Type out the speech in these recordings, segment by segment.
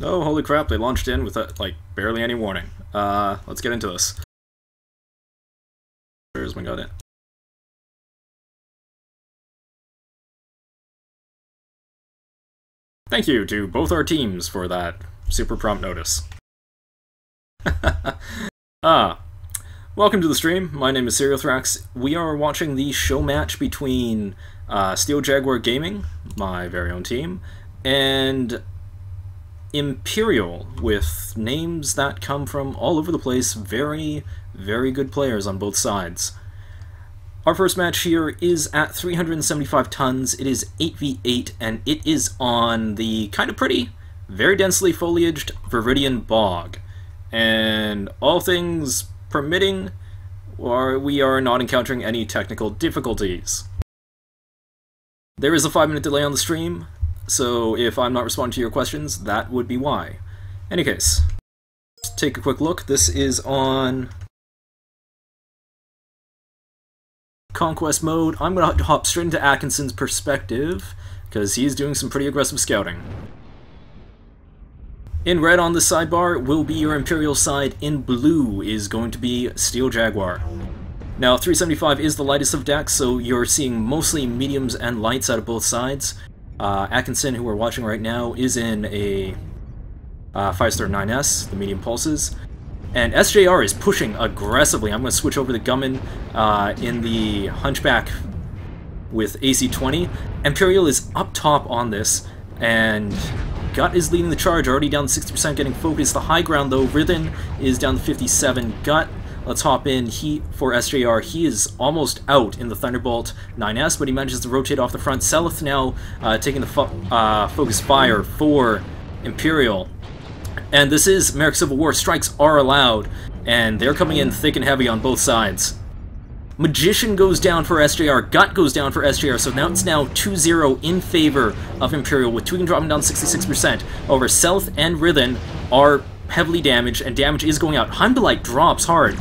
Oh, holy crap, they launched in with, like, barely any warning. Let's get into this. Where's my got it? Thank you to both our teams for that super prompt notice. Welcome to the stream. My name is Serialthrax. We are watching the show match between Steel Jaguar Gaming, my very own team, and Imperial, with names that come from all over the place. Very, very good players on both sides. Our first match here is at 375 tons. It is 8v8, and it is on the kind of pretty, very densely foliaged Viridian Bog. And all things permitting, we are not encountering any technical difficulties. There is a 5-minute delay on the stream, so if I'm not responding to your questions, that would be why. Any case, let's take a quick look. This is on Conquest mode. I'm going to hop straight into Atkinson's perspective, because he's doing some pretty aggressive scouting. In red on the sidebar will be your Imperial side, in blue is going to be Steel Jaguar. Now 375 is the lightest of decks, so you're seeing mostly mediums and lights out of both sides. Atkinson, who we're watching right now, is in a 5-star 9S, the medium pulses. And SJR is pushing aggressively. I'm going to switch over to Gummin in the Hunchback with AC-20. Imperial is up top on this, and Gut is leading the charge, already down to 60%, getting focused. The high ground, though, Rhythm is down to 57. Gut, let's hop in. For SJR, he is almost out in the Thunderbolt 9S, but he manages to rotate off the front. Selith now taking the focus fire for Imperial. And this is Merrick Civil War. Strikes are allowed, and they're coming in thick and heavy on both sides. Magician goes down for SJR, Gut goes down for SJR, so now it's 2-0 in favor of Imperial, with Tweaking dropping down 66%. However, Selith and Rhythm are heavily damaged, and damage is going out. Heimdallite drops hard.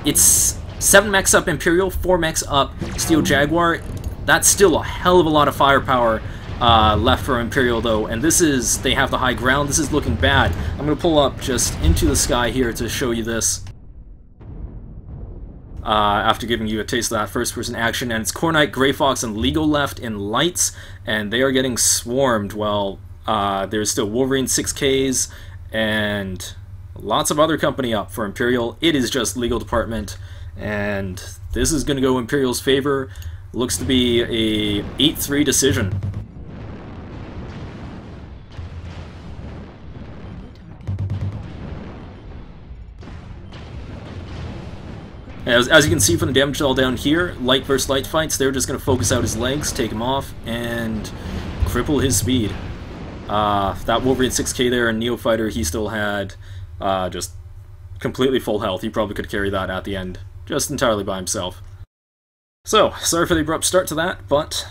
It's 7 mechs up Imperial, 4 mechs up Steel Jaguar. That's still a hell of a lot of firepower left for Imperial, though, and they have the high ground. This is looking bad. I'm going to pull up just into the sky here to show you this. After giving you a taste of that first-person action, and it's Core Knight, Grey Fox, and Lego left in lights, and they are getting swarmed. Well, there's still Wolverine 6Ks, and lots of other company up for Imperial. It is just legal department, and this is going to go Imperial's favor. Looks to be a 8-3 decision. As you can see from the damage all down here, light versus light fights, they're just going to focus out his legs, take him off, and cripple his speed. That Wolverine 6K there and Neofighter, he still had just completely full health. He probably could carry that at the end, just entirely by himself. So, sorry for the abrupt start to that, but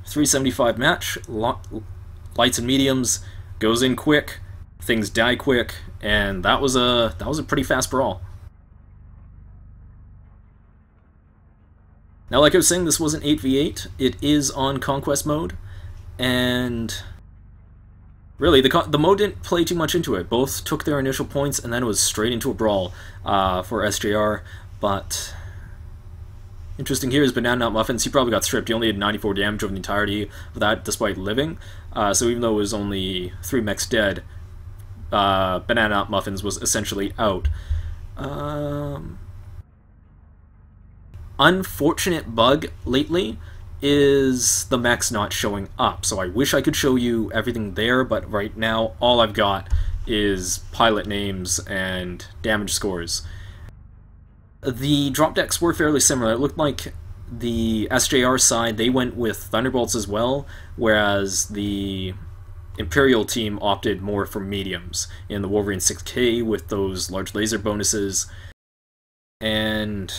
375 match, lights and mediums, goes in quick, things die quick, and that was a pretty fast brawl. Now, like I was saying, this wasn't 8v8, it is on Conquest mode, and really, the mode didn't play too much into it. Both took their initial points, and then it was straight into a brawl for SJR, but interesting here is Banana Nut Muffins. He probably got stripped. He only had 94 damage over the entirety of that, despite living, so even though it was only 3 mechs dead, Banana Nut Muffins was essentially out. Unfortunate bug lately is the mechs not showing up, so I wish I could show you everything there, but right now all I've got is pilot names and damage scores. The drop decks were fairly similar. It looked like the SJR side, they went with Thunderbolts as well, whereas the Imperial team opted more for mediums in the Wolverine 6K with those large laser bonuses. And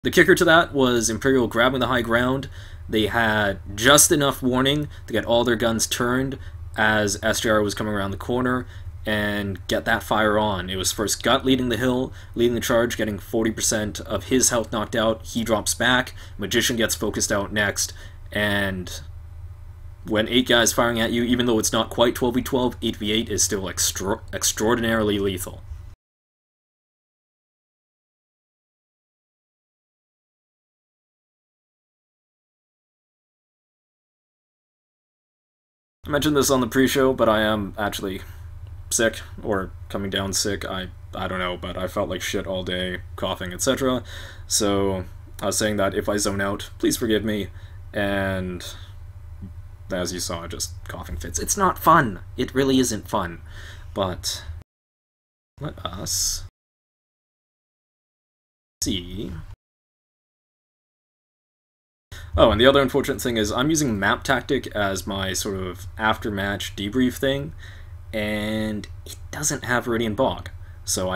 the kicker to that was Imperial grabbing the high ground. They had just enough warning to get all their guns turned as SJR was coming around the corner and get that fire on. It was first Gut leading the hill, leading the charge, getting 40% of his health knocked out. He drops back, Magician gets focused out next, and When 8 guys firing at you, even though it's not quite 12v12, 8v8 is still extraordinarily lethal. I mentioned this on the pre-show, but I am actually sick, or coming down sick. I don't know, but I felt like shit all day, coughing, etc. So I was saying that if I zone out, please forgive me, and as you saw, just coughing fits. It's not fun. It really isn't fun. But let us see. Oh, and the other unfortunate thing is I'm using map tactic as my sort of after-match debrief thing, and it doesn't have Viridian Bog. So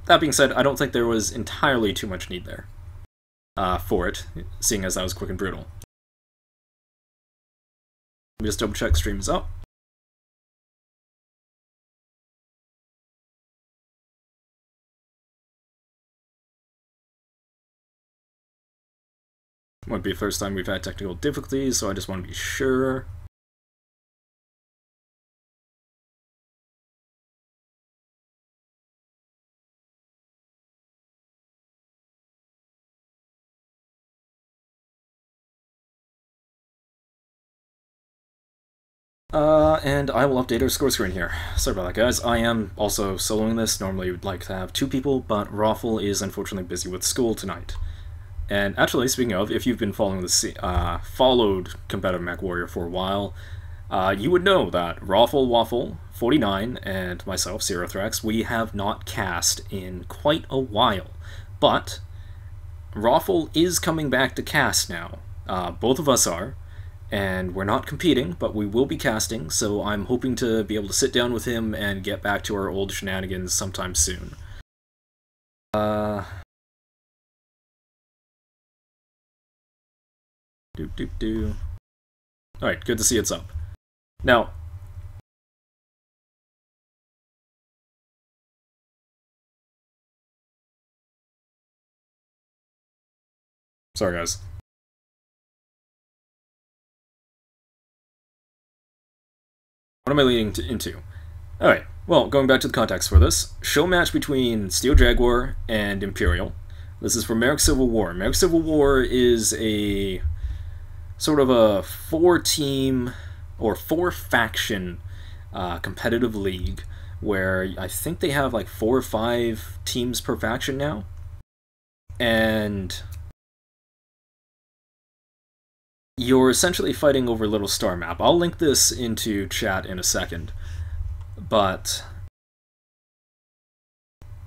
that being said, I don't think there was entirely too much need there for it, seeing as that was quick and brutal. Let me just double check stream is up. Won't be the first time we've had technical difficulties, so I just want to be sure. And I will update our score screen here. Sorry about that, guys. I am also soloing this. Normally we'd like to have 2 people, but Raffle is unfortunately busy with school tonight. And actually, speaking of, if you've been following followed competitive Mech Warrior for a while, you would know that Raffle Waffle 49 and myself, Zerothrax, we have not cast in quite a while. But Raffle is coming back to cast now. Both of us are. And we're not competing, but we will be casting, so I'm hoping to be able to sit down with him and get back to our old shenanigans sometime soon. Alright, good to see it's up. Now, sorry guys. What am I leading into? Alright, well, going back to the context for this, show match between Steel Jaguar and Imperial. This is for Merrick Civil War. Merrick Civil War is a sort of a 4-team or 4-faction competitive league where I think they have like 4 or 5 teams per faction now. And you're essentially fighting over a little star map. I'll link this into chat in a second. But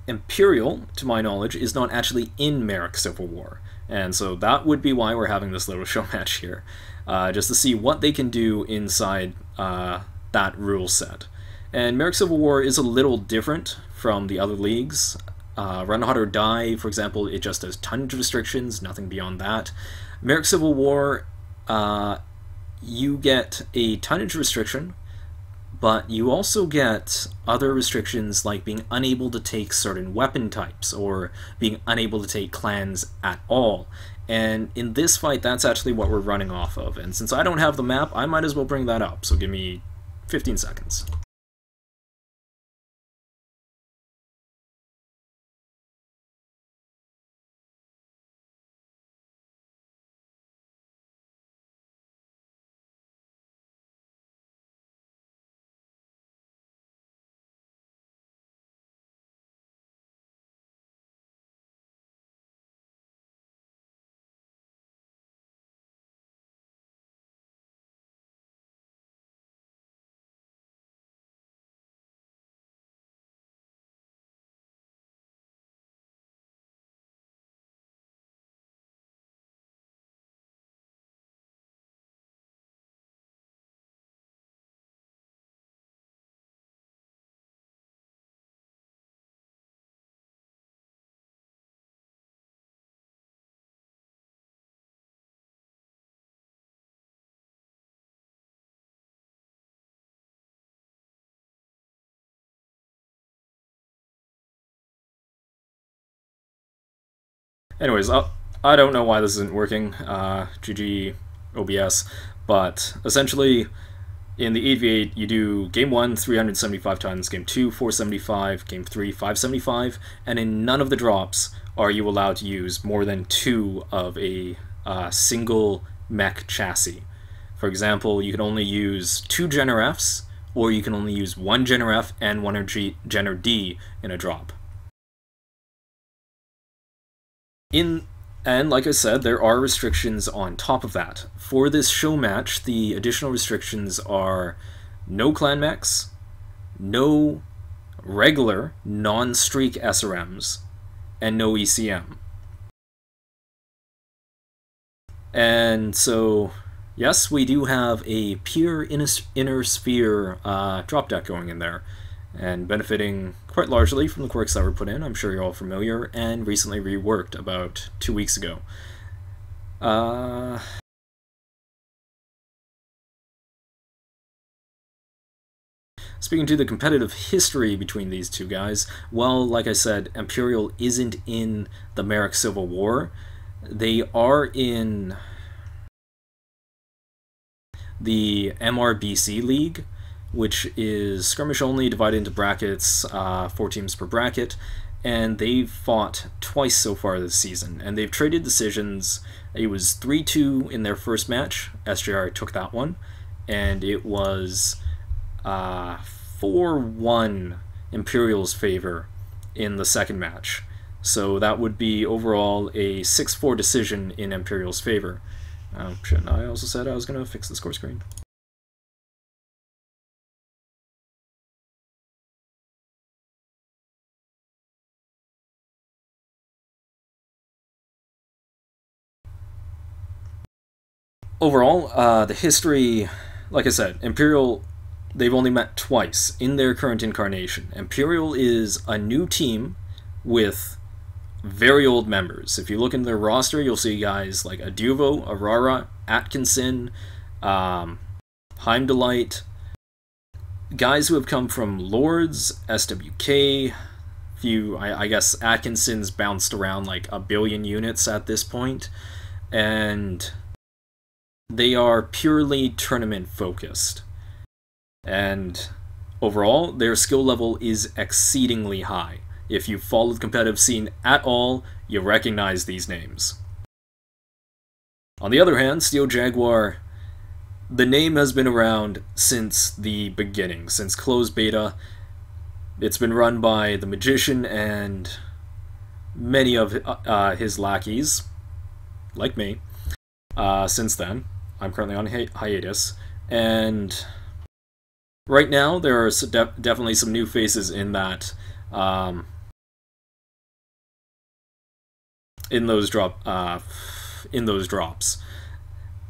Imperial, to my knowledge, is not actually in Merrick Civil War. And so that would be why we're having this little show match here. Just to see what they can do inside that rule set. And Merrick Civil War is a little different from the other leagues. Run Hot or Die, for example, it just has tonnage restrictions, nothing beyond that. Merrick Civil War, you get a tonnage restriction, but you also get other restrictions like being unable to take certain weapon types or being unable to take clans at all. And in this fight, that's actually what we're running off of. And since I don't have the map, I might as well bring that up. So give me 15 seconds. Anyways, I don't know why this isn't working. GG OBS, but essentially in the 8v8 you do game 1 375 tons, game 2 475, game 3 575, and in none of the drops are you allowed to use more than 2 of a single mech chassis. For example, you can only use 2 Jenner Fs, or you can only use 1 Jenner F and 1 Jenner D in a drop. And like I said, there are restrictions on top of that. For this show match, the additional restrictions are no clan mechs, no regular non-streak SRMs, and no ECM. And so, yes, we do have a pure inner sphere drop deck going in there, and benefiting quite largely from the quirks that were put in. I'm sure you're all familiar, and recently reworked about 2 weeks ago. Speaking to the competitive history between these two guys, well, like I said, Imperial isn't in the Merrick Civil War. They are in the MRBC League, which is skirmish only, divided into brackets, 4 teams per bracket, and they've fought twice so far this season, and they've traded decisions. It was 3-2 in their first match, SJR took that one, and it was 4-1 Imperial's favor in the second match. So that would be overall a 6-4 decision in Imperial's favor. Shouldn't I also said I was going to fix the score screen? Overall, the history, like I said, Imperial, they've only met twice in their current incarnation. Imperial is a new team with very old members. If you look in their roster, you'll see guys like Aduvo, Aurora, Atkinson, Heimdallite, guys who have come from Lords, SWK, I guess Atkinson's bounced around like 1 billion units at this point, and they are purely tournament focused. And overall, their skill level is exceedingly high. If you follow the competitive scene at all, you recognize these names. On the other hand, Steel Jaguar, the name has been around since the beginning, since closed beta. It's been run by the Magician and many of his lackeys, like me, since then. I'm currently on hiatus, and right now there are definitely some new faces in that in those drops,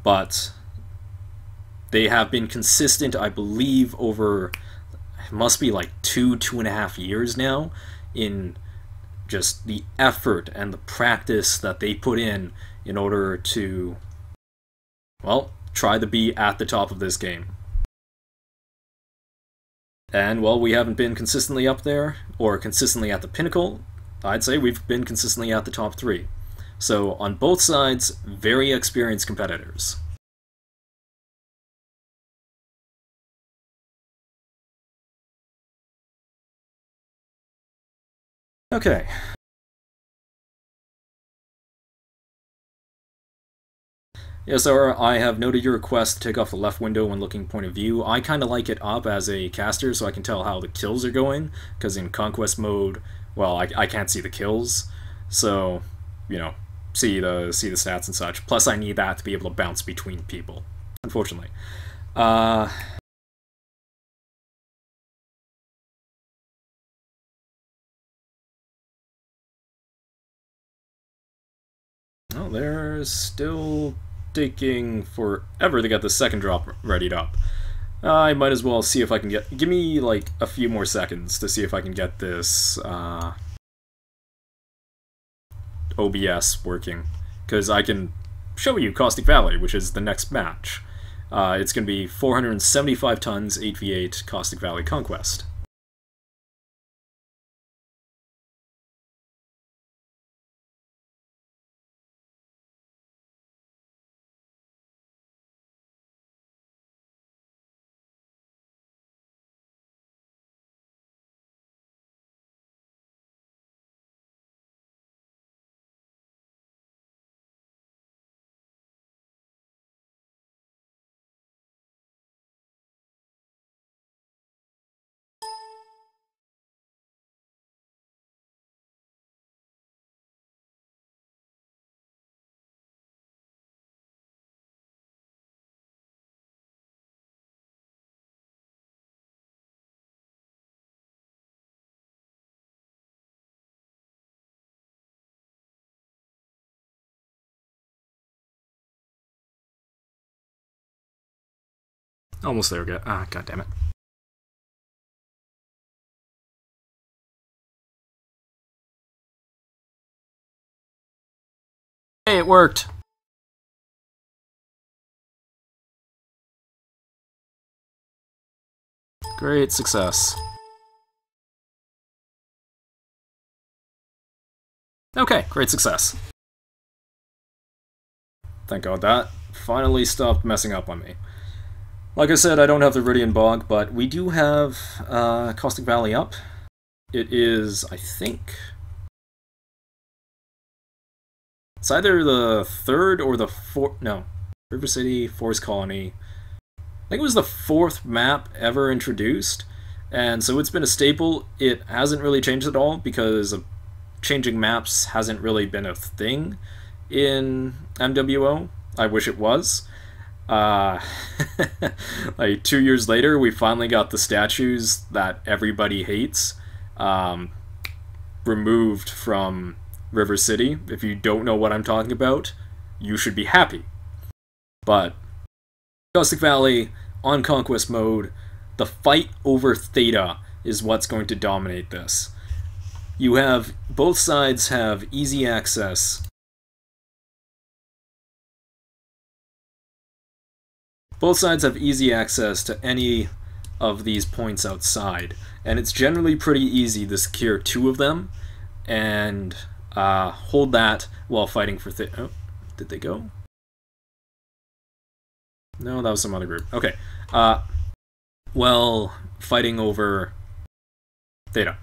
but they have been consistent, I believe, over, it must be like 2.5 years now, in just the effort and the practice that they put in order to, well, try to be at the top of this game. And, well, we haven't been consistently up there, or consistently at the pinnacle. I'd say we've been consistently at the top 3. So, on both sides, very experienced competitors. Okay. Yes, sir, I have noted your request to take off the left window when looking point of view. I kind of like it up as a caster so I can tell how the kills are going, because in Conquest mode, well, I can't see the kills, so, you know, see the stats and such. Plus, I need that to be able to bounce between people, unfortunately. Oh, they're still taking forever to get the second drop readied up. I might as well see if I can give me like a few more seconds to see if I can get this OBS working, because I can show you Caustic Valley, which is the next match. It's going to be 475 tons 8v8 Caustic Valley Conquest. Almost there, good. Ah, god damn it. Hey, it worked! Great success. Okay, great success. Thank God that finally stopped messing up on me. Like I said, I don't have the Viridian Bog, but we do have Caustic Valley up. It is, I think... it's either the third or the fourth... no. River City, Forest Colony... I think it was the fourth map ever introduced, and so it's been a staple. It hasn't really changed at all, because changing maps hasn't really been a thing in MWO. I wish it was. Like 2 years later, we finally got the statues that everybody hates removed from River City. If you don't know what I'm talking about, you should be happy. But Caustic Valley, on Conquest mode, the fight over Theta is what's going to dominate this. You have, both sides have easy access. Both sides have easy access to any of these points outside, and it's generally pretty easy to secure 2 of them, and hold that while fighting for Theta. Oh, did they go? No, that was some other group. Okay. Well, fighting over Theta.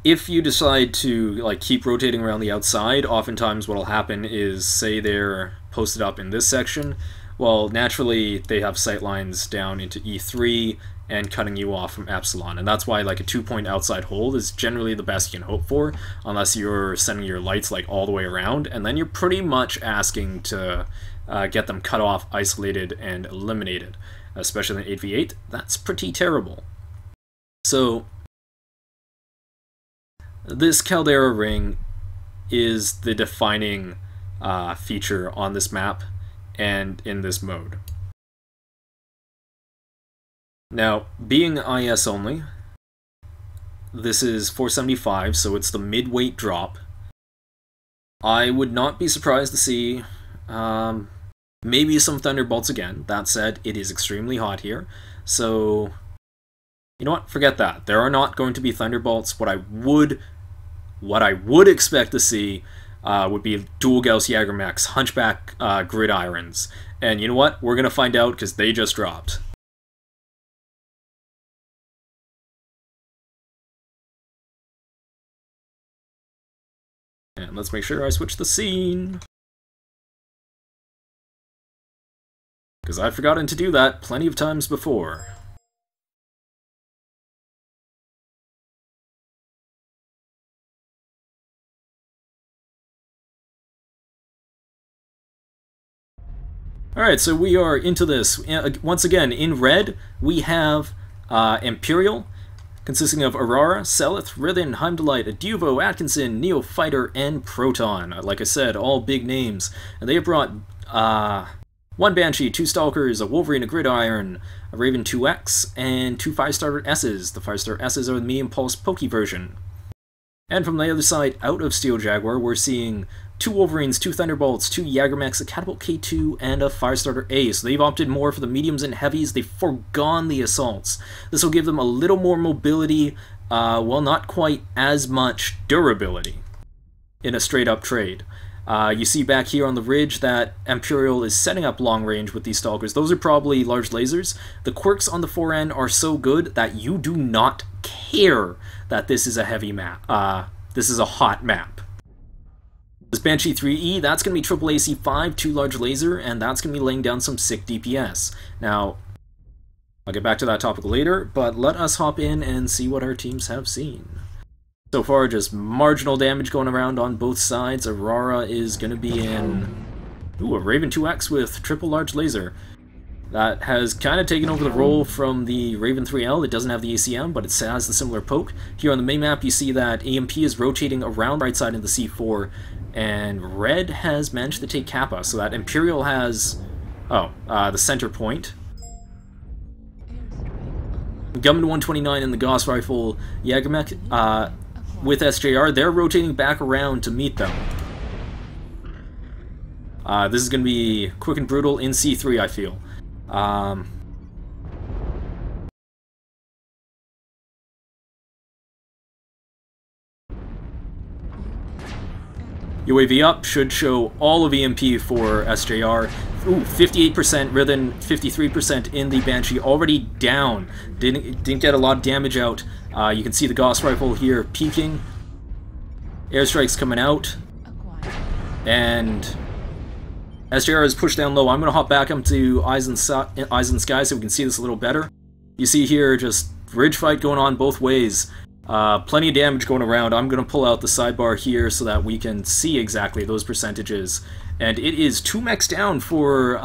If you decide to like keep rotating around the outside, oftentimes what'll happen is, say they're posted up in this section, well, naturally they have sight lines down into E3 and cutting you off from Epsilon, and that's why like a 2-point outside hold is generally the best you can hope for, unless you're sending your lights like all the way around, and then you're pretty much asking to get them cut off, isolated, and eliminated, especially in 8v8. That's pretty terrible. So this Caldera ring is the defining feature on this map and in this mode. Now, being IS only, this is 475, so it's the mid-weight drop. I would not be surprised to see maybe some Thunderbolts again. That said, it is extremely hot here, so you know what? Forget that. There are not going to be Thunderbolts. What I would expect to see would be dual Gauss Jagermechs, Hunchback Gridirons, and you know what? We're gonna find out because they just dropped. And let's make sure I switch the scene, because I've forgotten to do that plenty of times before. Alright, so we are into this. Once again, in red, we have Imperial, consisting of Aurora, Selith, Rithen, Heimdallite, Aduvo, Atkinson, Neophyter, and Proton. Like I said, all big names. And they have brought 1 Banshee, 2 Stalkers, a Wolverine, a Gridiron, a Raven 2X, and 2 5-star S's. The 5-star S's are the Medium Pulse Pokey version. And from the other side, out of Steel Jaguar, we're seeing 2 Wolverines, 2 Thunderbolts, 2 Jagermechs, a Catapult K2, and a Firestarter A. So they've opted more for the mediums and heavies. They've forgone the assaults. This will give them a little more mobility, well, not quite as much durability in a straight-up trade. You see back here on the ridge that Imperial is setting up long range with these Stalkers. Those are probably large lasers. The quirks on the fore end are so good that you do not care that this is a heavy map. This is a hot map. This Banshee 3E, that's going to be triple AC5, 2 large laser, and that's going to be laying down some sick DPS. Now, I'll get back to that topic later, but let us hop in and see what our teams have seen. So far, just marginal damage going around on both sides. Aurora is going to be in... ooh, a Raven 2X with triple large laser. That has kind of taken over the role from the Raven 3L. It doesn't have the ACM, but it has the similar poke. Here on the main map, you see that EMP is rotating around the right side of the C4, and Red has managed to take Kappa, so that Imperial has Oh, the center point. Gunman 129 and the Gauss Rifle Jägermech with SJR, they're rotating back around to meet them. This is going to be quick and brutal in C3, I feel. UAV up should show all of EMP for SJR. Ooh, 58% rather than 53% in the Banshee. Already down. Didn't get a lot of damage out. You can see the Gauss Rifle here peeking. Airstrikes coming out. And SJR is pushed down low. I'm going to hop back up to Eyes in Sky so we can see this a little better. You see here just ridge fight going on both ways. Plenty of damage going around. I'm going to pull out the sidebar here so that we can see exactly those percentages. And it is 2 mechs down for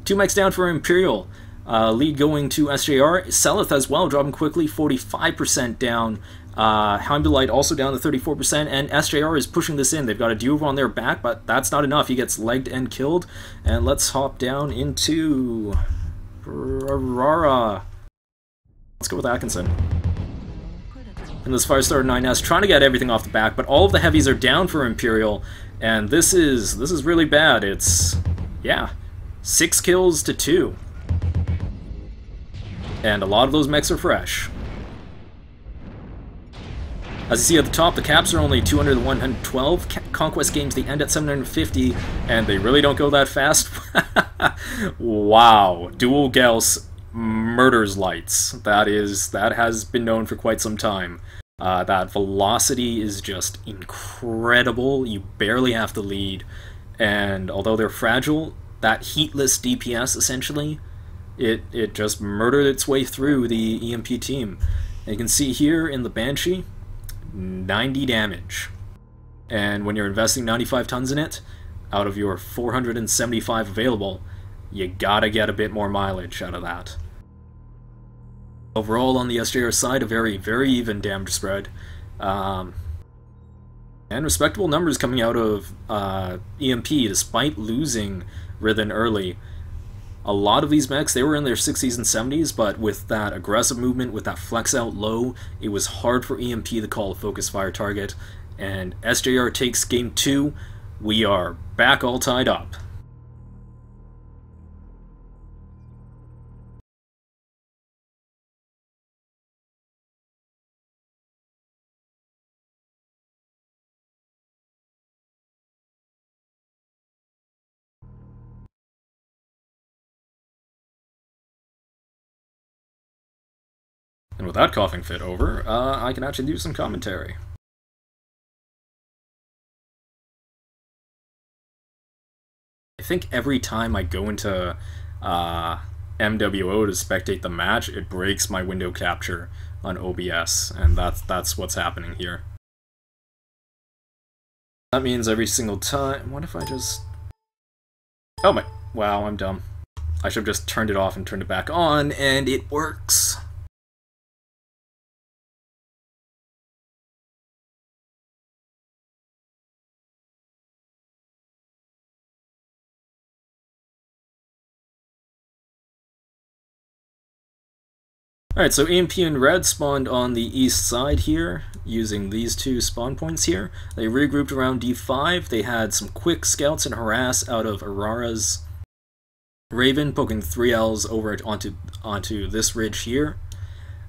Imperial. Lead going to SJR. Seleth as well, dropping quickly, 45% down. Heimdallite also down to 34%, and SJR is pushing this in. They've got a duo on their back, but that's not enough. He gets legged and killed. And let's hop down into Aurora. Let's go with Atkinson. And this Firestarter 9S trying to get everything off the back, but all of the heavies are down for Imperial, and this is really bad. It's, yeah, 6 kills to 2. And a lot of those mechs are fresh. As you see at the top, the caps are only 200 to 112. Conquest games, they end at 750, and they really don't go that fast. Wow. Dual Gauss murders lights. That has been known for quite some time. That velocity is just incredible. You barely have to lead. And although they're fragile, that heatless DPS, essentially, it just murdered its way through the EMP team. And you can see here in the Banshee, 90 damage. And when you're investing 95 tons in it, out of your 475 available, you gotta get a bit more mileage out of that. Overall, on the SJR side, a very, very even damage spread. And respectable numbers coming out of EMP, despite losing Rithen early. A lot of these mechs, they were in their 60s and 70s, but with that aggressive movement, with that flex out low, it was hard for EMP to call a focus fire target. And SJR takes game 2. We are back all tied up. And with that coughing fit over, I can actually do some commentary. I think every time I go into MWO to spectate the match, it breaks my window capture on OBS, and that's what's happening here. That means every single time... What if I just... Oh my... Wow, I'm dumb. I should have just turned it off and turned it back on, and it works. Alright, so EMP and Red spawned on the east side here, using these 2 spawn points here. They regrouped around D5. They had some quick scouts and harass out of Aurora's Raven, poking 3Ls over onto this ridge here,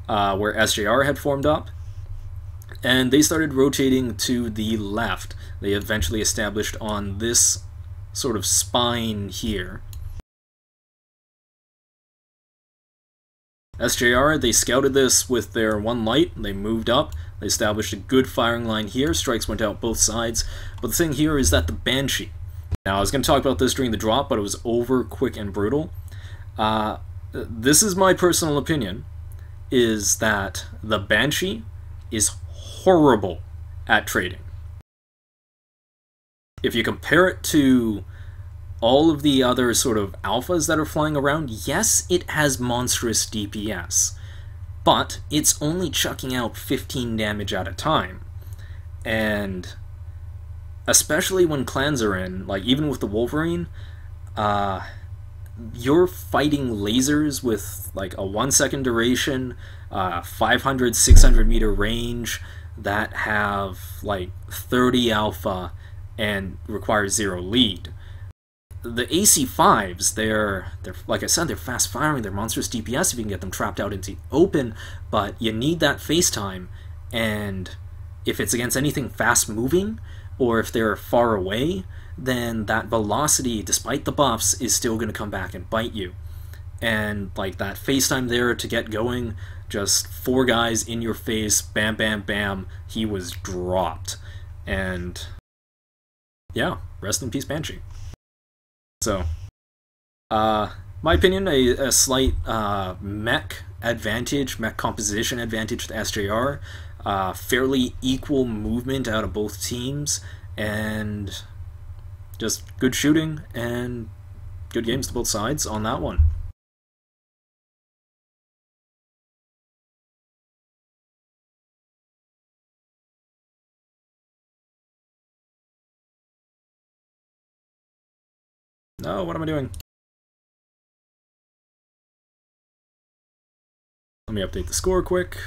where SJR had formed up. And they started rotating to the left. They eventually established on this sort of spine here. SJR, they scouted this with their 1 light, they moved up, they established a good firing line here, strikes went out both sides, but the thing here is that the Banshee, now I was going to talk about this during the drop, but it was over quick and brutal. This is my personal opinion, is that the Banshee is horrible at trading. If you compare it to all of the other sort of alphas that are flying around, yes, it has monstrous DPS, but it's only chucking out 15 damage at a time. And especially when clans are in, like even with the Wolverine, you're fighting lasers with like a 1 second duration, 500, 600 meter range that have like 30 alpha and require 0 lead. The AC-5s, they're like I said, they're fast firing, they're monstrous DPS if you can get them trapped out into the open, but you need that face time, and if it's against anything fast moving, or if they're far away, then that velocity, despite the buffs, is still going to come back and bite you. And like that face time there to get going, just 4 guys in your face, bam, bam, bam, he was dropped. And yeah, rest in peace, Banshee. So, my opinion, a slight mech composition advantage to SJR, fairly equal movement out of both teams, and just good shooting and good games to both sides on that one. No, what am I doing? Let me update the score quick.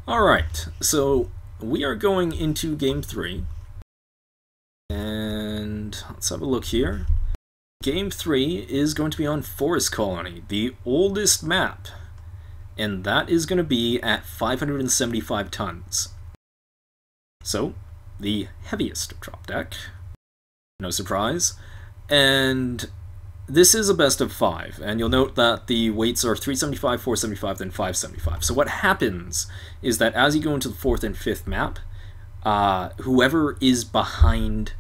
Alright, so we are going into Game 3. And let's have a look here. Game 3 is going to be on Forest Colony, the oldest map. And that is going to be at 575 tons. So, the heaviest drop deck. No surprise. And this is a best of 5, and you'll note that the weights are 375, 475, then 575. So what happens is that as you go into the 4th and 5th map, whoever is behind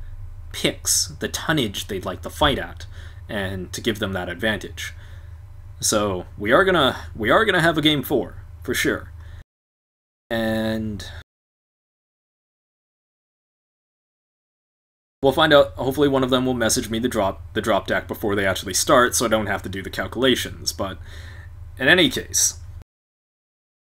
picks the tonnage they'd like to fight at, and to give them that advantage. So we are gonna have a game 4 for sure, and we'll find out. Hopefully one of them will message me the drop deck before they actually start, so I don't have to do the calculations. But in any case,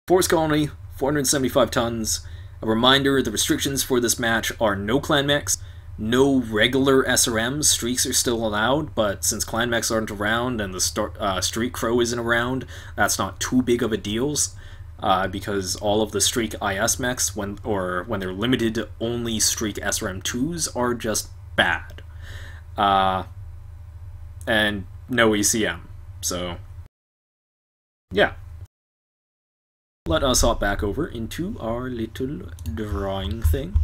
Forest Colony, 475 tons. A reminder, the restrictions for this match are no clan mechs, no regular SRMs. Streaks are still allowed, but since clan mechs aren't around and the Streak Crow isn't around, that's not too big of a deal, because all of the Streak IS mechs, when they're limited to only Streak SRM2s, are just bad. And no ECM. So, yeah. Let us hop back over into our little drawing thing.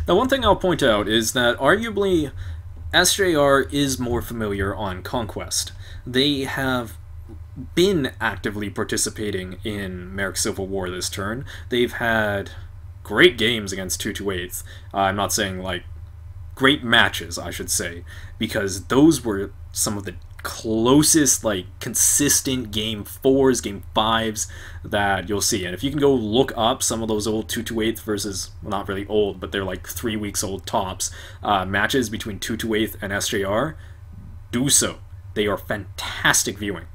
Now, one thing I'll point out is that arguably SJR is more familiar on Conquest. They have been actively participating in Merrick Civil War this turn. They've had great games against 228th. I'm not saying, like, great matches, I should say, because those were some of the closest, like, consistent Game 4s, Game 5s that you'll see. And if you can go look up some of those old 228th versus, well, not really old, but they're like 3 weeks old tops, matches between 228th and SJR, do so. They are fantastic viewing.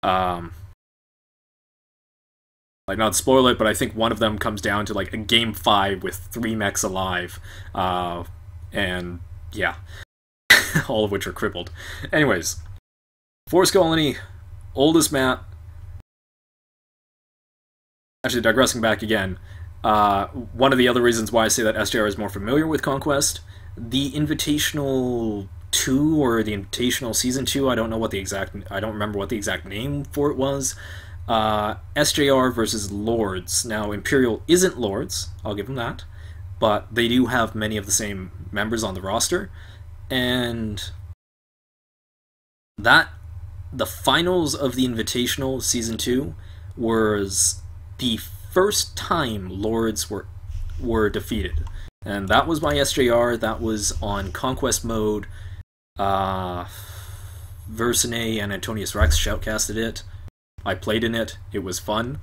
Like, not to spoil it, but I think one of them comes down to like a Game 5 with 3 mechs alive, and yeah. All of which are crippled. Anyways, Forest Colony, oldest map. Actually, digressing back again, one of the other reasons why I say that SJR is more familiar with Conquest, the Invitational 2 or the Invitational Season 2, I don't remember what the exact name for it was. SJR versus Lords. Now, Imperial isn't Lords, I'll give them that, but they do have many of the same members on the roster. And the finals of the Invitational Season 2 was the first time Lords were defeated. And that was by SJR, that was on Conquest mode. Versine and Antonius Rex shoutcasted it. I played in it, it was fun.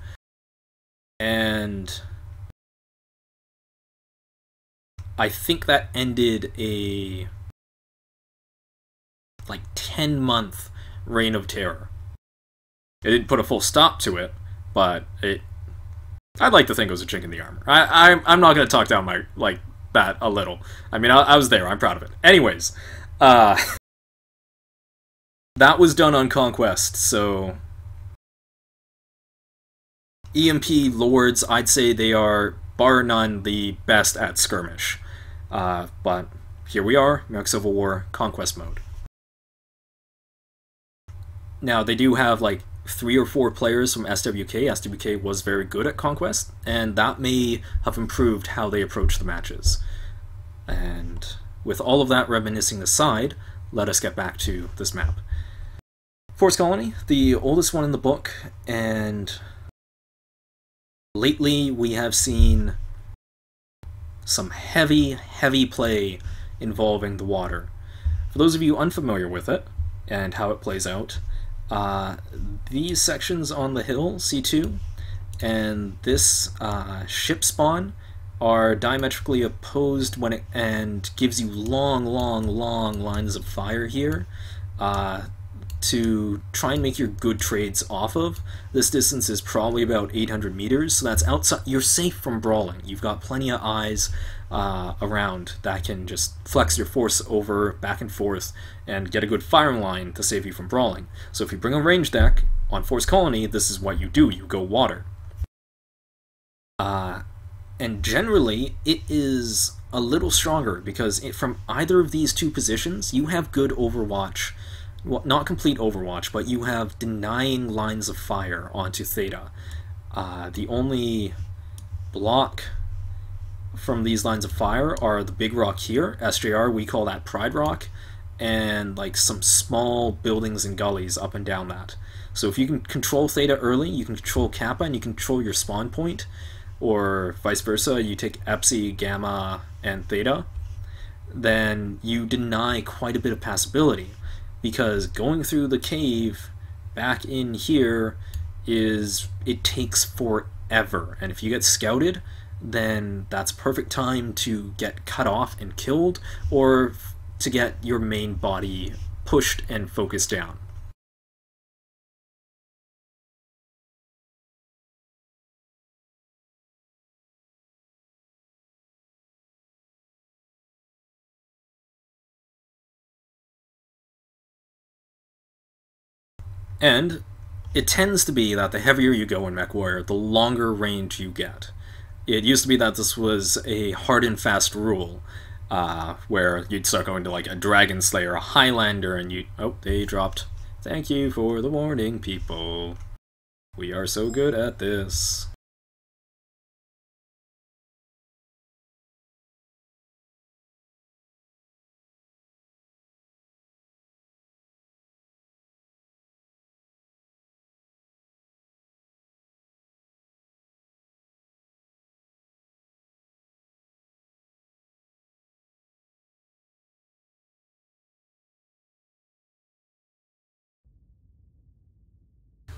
And I think that ended a like 10-month reign of terror. It didn't put a full stop to it, but I'd like to think it was a chink in the armor. I'm not going to talk down my that a little. I mean, I was there. I'm proud of it. Anyways, that was done on Conquest, so EMP Lords, I'd say they are, bar none, the best at skirmish. But here we are, American Civil War, Conquest mode. Now, they do have, like, 3 or 4 players from SWK. SWK was very good at Conquest, and that may have improved how they approach the matches. And with all of that reminiscing aside, let us get back to this map. Force Colony, the oldest one in the book, and lately we have seen some heavy play involving the water. For those of you unfamiliar with it, and how it plays out, these sections on the hill, C2, and this ship spawn are diametrically opposed and gives you long lines of fire here to try and make your good trades off of. This distance is probably about 800 meters, so that's outside. You're safe from brawling. You've got plenty of eyes around that can just flex your force over back and forth and get a good firing line to save you from brawling. So if you bring a range deck on Force Colony, this is what you do. You go water. And generally, it is a little stronger because from either of these two positions, you have good overwatch. Well, not complete overwatch, but you have denying lines of fire onto Theta. The only block from these lines of fire are the big rock here, SJR, we call that Pride Rock, and like some small buildings and gullies up and down that. So if you can control Theta early, you can control Kappa, and you can control your spawn point, or vice versa, you take Epsi, Gamma, and Theta, then you deny quite a bit of passability. Because going through the cave back in here it takes forever, and if you get scouted, then that's perfect time to get cut off and killed, or to get your main body pushed and focused down. And it tends to be that the heavier you go in MechWarrior, the longer range you get. It used to be that this was a hard and fast rule, where you'd start going to like a Dragon Slayer, a Highlander, and you... Oh, they dropped. Thank you for the warning, people. We are so good at this.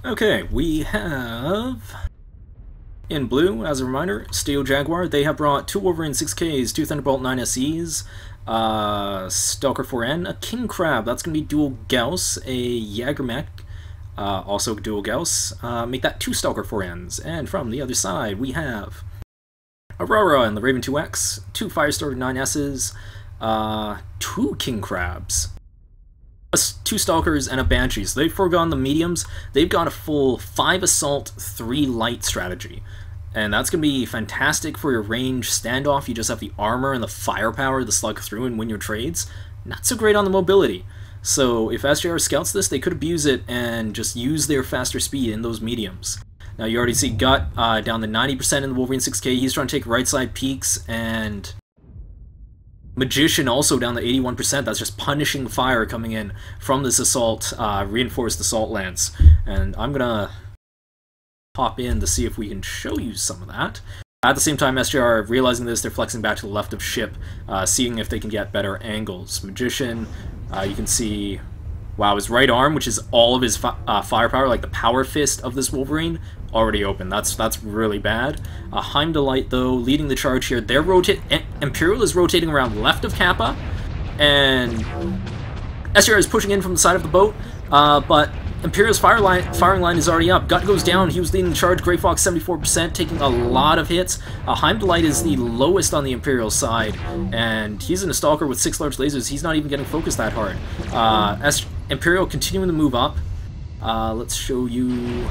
Okay, we have... In blue, as a reminder, Steel Jaguar. They have brought 2 Wolverine 6Ks, 2 Thunderbolt 9SEs, Stalker 4N, a King Crab, that's going to be dual Gauss, a Jagermech, also dual Gauss, make that 2 Stalker 4Ns. And from the other side, we have Aurora and the Raven 2X, 2 Firestarter 9Ss, 2 King Crabs, 2 Stalkers, and a Banshee. So they've foregone the mediums. They've got a full 5 Assault, 3 Light strategy. And that's going to be fantastic for your range standoff. You just have the armor and the firepower to slug through and win your trades. Not so great on the mobility. So if SJR scouts this, they could abuse it and just use their faster speed in those mediums. Now you already see Gut down to 90% in the Wolverine 6K. He's trying to take right side peaks, and Magician also down to 81%. That's just punishing fire coming in from this assault, reinforced assault lance. And I'm gonna pop in to see if we can show you some of that. At the same time, SJR, realizing this, they're flexing back to the left of ship, seeing if they can get better angles. Magician, you can see, wow, his right arm, which is all of his firepower, like the power fist of this Wolverine, already open. That's really bad. Heimdallite, though, leading the charge here. They're Imperial is rotating around left of Kappa, and SJR is pushing in from the side of the boat, but Imperial's firing line is already up. Gut goes down. He was leading the charge. Grey Fox 74%, taking a lot of hits. Heimdallite is the lowest on the Imperial side, and he's in a Stalker with 6 large lasers. He's not even getting focused that hard. Imperial continuing to move up. Let's show you.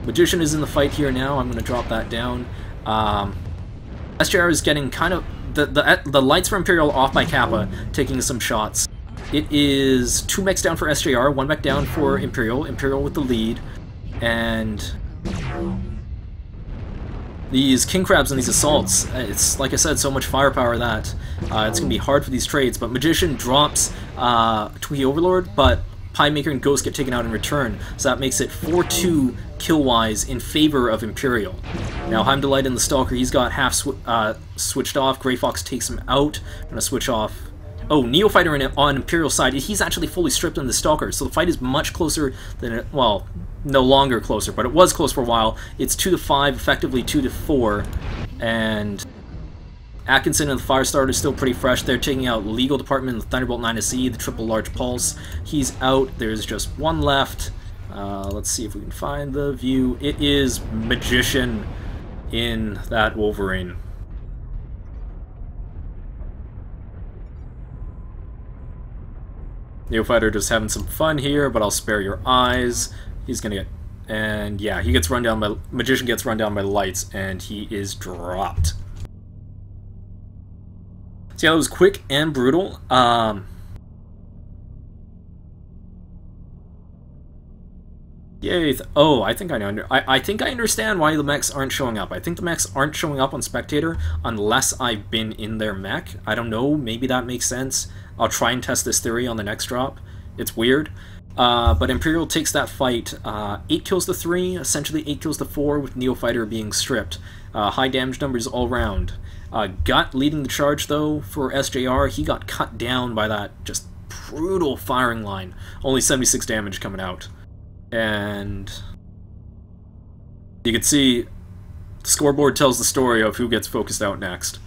Magician is in the fight here now. I'm going to drop that down. SJR is getting kind of the lights for Imperial off by Kappa, taking some shots. It is 2 mechs down for SJR, 1 mech down for Imperial. Imperial with the lead, and these king crabs and these assaults. It's like I said, so much firepower that it's gonna be hard for these trades. But Magician drops Twiki Overlord, but Pie Maker and Ghost get taken out in return, so that makes it 4-2 kill-wise in favor of Imperial. Now Heimdallite in the Stalker, he's got half switched off. Grey Fox takes him out. I'm gonna switch off. Oh, Neofighter on Imperial's side, he's actually fully stripped in the Stalker, so the fight is much closer than it, well, no longer closer, but it was close for a while. It's 2-5, effectively 2-4, and Atkinson and the Firestarter is still pretty fresh. They're taking out Legal Department, the Thunderbolt 9SE, the Triple Large Pulse. He's out. There's just 1 left. Let's see if we can find the view. It is Magician in that Wolverine. Neofighter just having some fun here, but I'll spare your eyes. He's gonna get, and yeah, he gets run down by, Magician gets run down by the lights, and he is dropped. So yeah, that was quick and brutal. Yay! Oh, I think I think I understand why the mechs aren't showing up. I think the mechs aren't showing up on Spectator unless I've been in their mech. I don't know. Maybe that makes sense. I'll try and test this theory on the next drop. It's weird. But Imperial takes that fight 8 kills to 3, essentially 8 kills to 4, with Neofighter being stripped. High damage numbers all round. Gut leading the charge, though, for SJR. He got cut down by that just brutal firing line. Only 76 damage coming out. And you can see the scoreboard tells the story of who gets focused out next.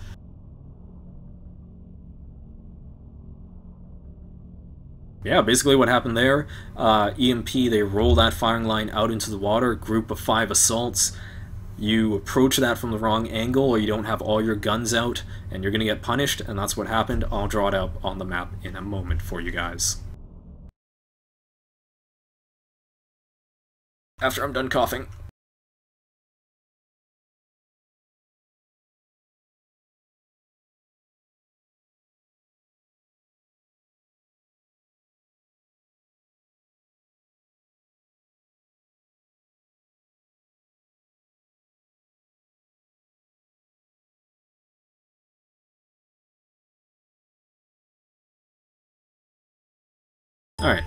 Yeah, basically what happened there, EMP, they roll that firing line out into the water, group of 5 assaults. You approach that from the wrong angle, or you don't have all your guns out, and you're going to get punished, and that's what happened. I'll draw it up on the map in a moment for you guys. After I'm done coughing. Alright.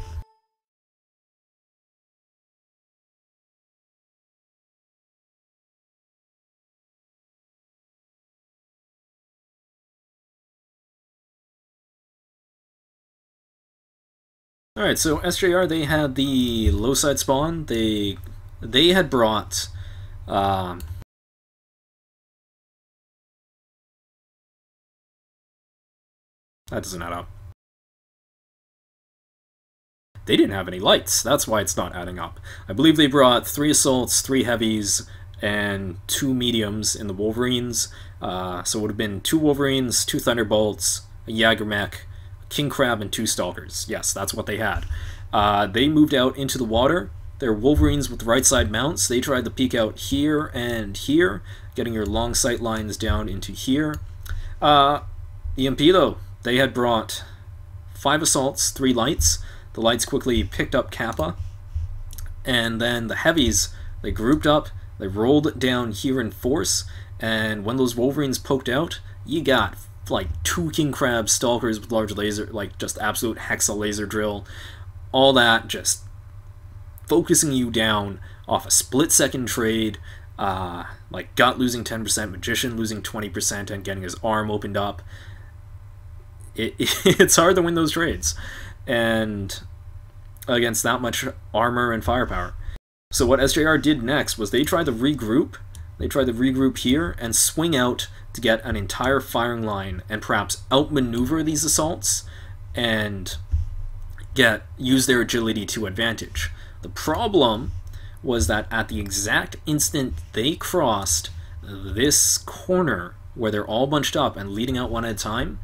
Alright, so SJR, they had the low side spawn. They had brought that doesn't add up. They didn't have any lights. That's why it's not adding up. I believe they brought 3 assaults, 3 heavies, and 2 mediums in the Wolverines. So it would have been 2 Wolverines, 2 Thunderbolts, a Jagermech, King Crab, and 2 Stalkers. Yes, that's what they had. They moved out into the water. They're Wolverines with right side mounts. They tried to peek out here and here, getting your long sight lines down into here. EMP, though, they had brought 5 assaults, 3 lights. The lights quickly picked up Kappa. And then the heavies, they grouped up, they rolled down here in force, and when those Wolverines poked out, you got like 2 King Crab Stalkers with large laser, like just absolute hexa laser drill. All that just focusing you down off a split-second trade. like Gut losing 10%, Magician losing 20%, and getting his arm opened up. It's hard to win those trades, and against that much armor and firepower. So what SJR did next was they tried to regroup. They tried to regroup here and swing out to get an entire firing line and perhaps outmaneuver these assaults and use their agility to advantage. The problem was that at the exact instant they crossed this corner where they're all bunched up and leading out one at a time,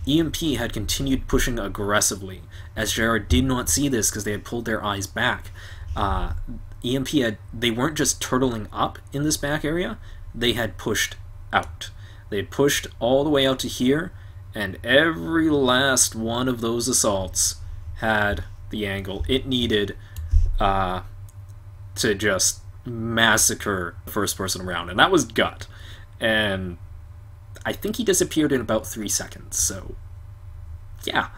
EMP had continued pushing aggressively. SJR did not see this because they had pulled their eyes back. They weren't just turtling up in this back area, they had pushed out. They had pushed all the way out to here, and every last one of those assaults had the angle it needed to just massacre the first person around, and that was Gut. And I think he disappeared in about 3 seconds, so yeah.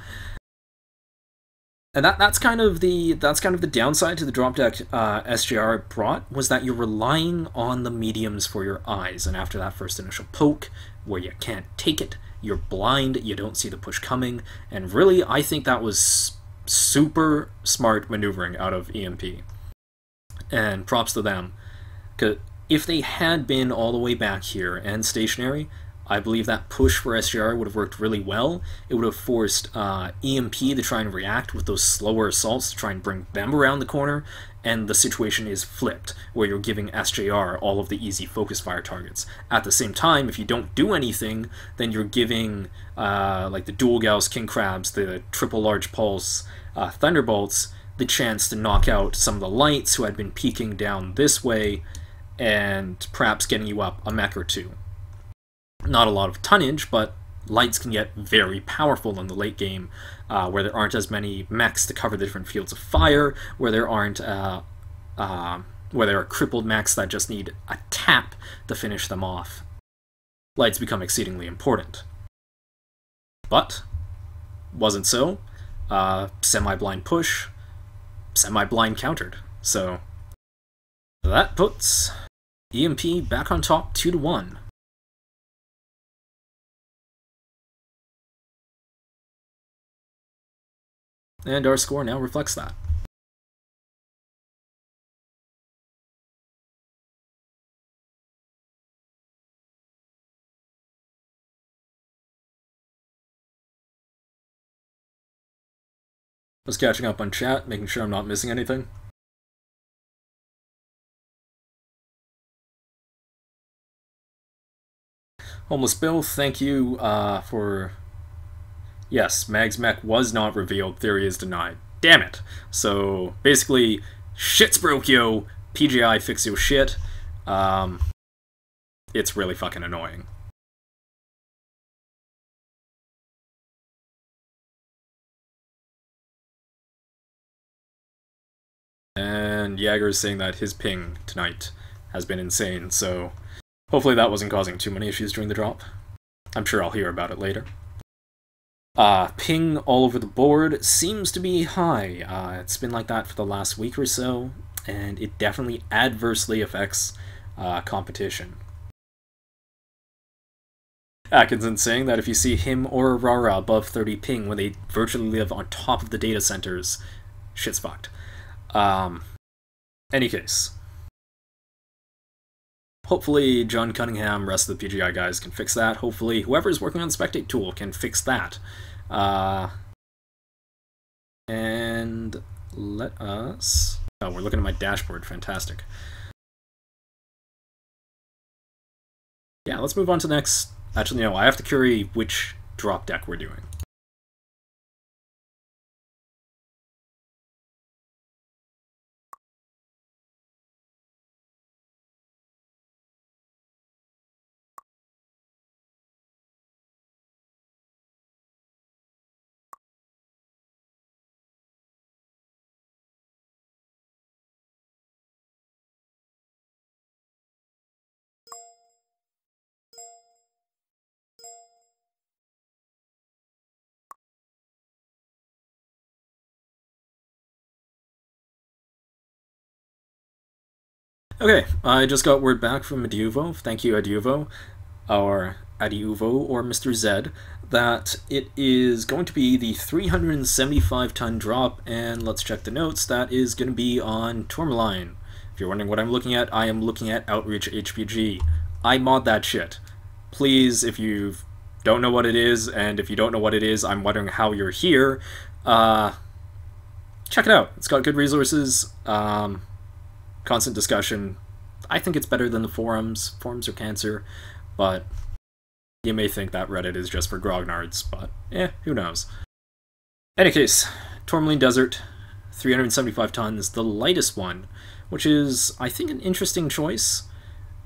And that's kind of the downside to the drop deck SJR brought, was that you're relying on the mediums for your eyes, and after that first initial poke, where you can't take it, you're blind, you don't see the push coming, and really, I think that was super smart maneuvering out of EMP. And props to them, because if they had been all the way back here and stationary, I believe that push for SJR would have worked really well. It would have forced EMP to try and react with those slower assaults to try and bring them around the corner, and the situation is flipped, where you're giving SJR all of the easy focus fire targets. At the same time, if you don't do anything, then you're giving like the Dual Gauss King Crabs, the Triple Large Pulse Thunderbolts, the chance to knock out some of the lights who had been peeking down this way, and perhaps getting you up a mech or two. Not a lot of tonnage, but lights can get very powerful in the late game, where there aren't as many mechs to cover the different fields of fire, where there aren't where there are crippled mechs that just need a tap to finish them off. Lights become exceedingly important. But wasn't so. Semi-blind push, semi-blind countered. So that puts EMP back on top 2-1. And our score now reflects that. Just catching up on chat, making sure I'm not missing anything. Homeless Bill, thank you for... Yes, Mag's mech was not revealed, theory is denied. Damn it! So, basically, shit's broke, yo! PGI, fix your shit. It's really fucking annoying. And Jaeger is saying that his ping tonight has been insane, so hopefully that wasn't causing too many issues during the drop. I'm sure I'll hear about it later. Ping all over the board seems to be high. It's been like that for the last week or so, and it definitely adversely affects competition. Atkinson saying that if you see him or Aurora above 30 ping when they virtually live on top of the data centers, shit's fucked. Any case. Hopefully John Cunningham, rest of the PGI guys can fix that. Hopefully whoever's working on the Spectate tool can fix that. And let us... Oh, we're looking at my dashboard. Fantastic. Yeah, let's move on to the next... Actually, no, I have to query which drop deck we're doing. Okay, I just got word back from Adiuvo, thank you Adiuvo, or Mr. Z, that it is going to be the 375-ton drop, and let's check the notes, that is going to be on Tourmaline. If you're wondering what I'm looking at, I am looking at Outreach HPG. I mod that shit. Please, if you don't know what it is, and if you don't know what it is, I'm wondering how you're here, check it out. It's got good resources, constant discussion. I think it's better than the forums. Forums are cancer, but you may think that Reddit is just for grognards, but who knows. Any case, Tourmaline Desert, 375 tons, the lightest one, which is, I think, an interesting choice,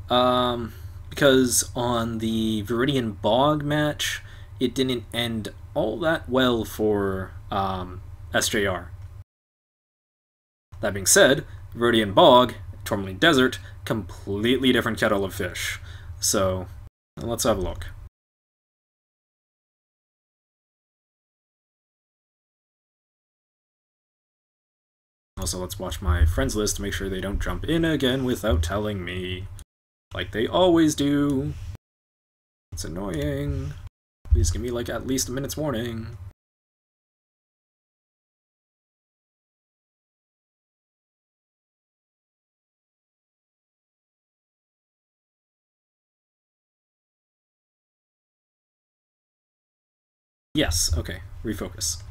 because on the Viridian Bog match, it didn't end all that well for SJR. That being said, Viridian Bog, Tourmaline Desert, completely different kettle of fish. So, let's have a look. Also, let's watch my friends list to make sure they don't jump in again without telling me. Like they always do. It's annoying. Please give me like at least a minute's warning. Yes, okay, refocus.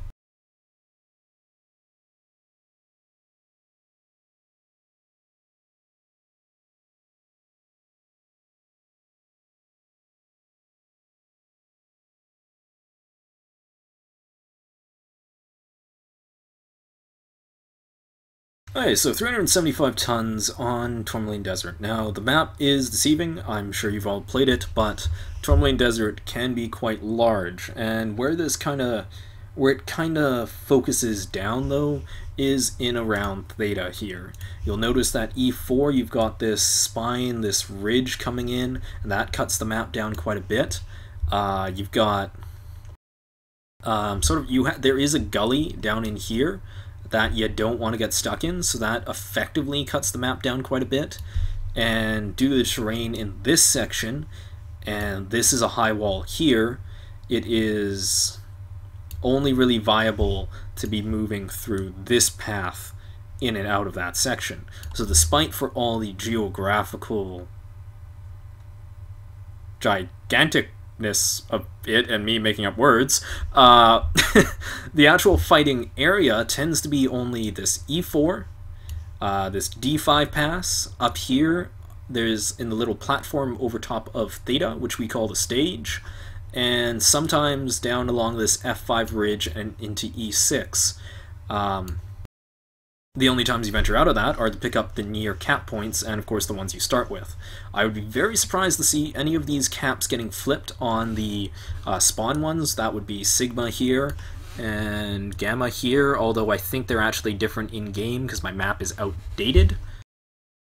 Okay, so 375 tons on Tourmaline Desert. Now, the map is deceiving, I'm sure you've all played it, but Tourmaline Desert can be quite large, and where it kind of focuses down, though, is in around Theta here. You'll notice that E4, you've got this spine, this ridge coming in, and that cuts the map down quite a bit. You've got, there is a gully down in here that you don't want to get stuck in, so that effectively cuts the map down quite a bit. And due to the terrain in this section, and this is a high wall here, it is only really viable to be moving through this path in and out of that section. So despite for all the geographical gigantic of it and me making up words, the actual fighting area tends to be only this E4, this D5 pass. Up here, there's in the little platform over top of Theta, which we call the stage, and sometimes down along this F5 ridge and into E6. The only times you venture out of that are to pick up the near cap points, and of course the ones you start with. I would be very surprised to see any of these caps getting flipped on the spawn ones. That would be Sigma here and Gamma here, although I think they're actually different in-game because my map is outdated.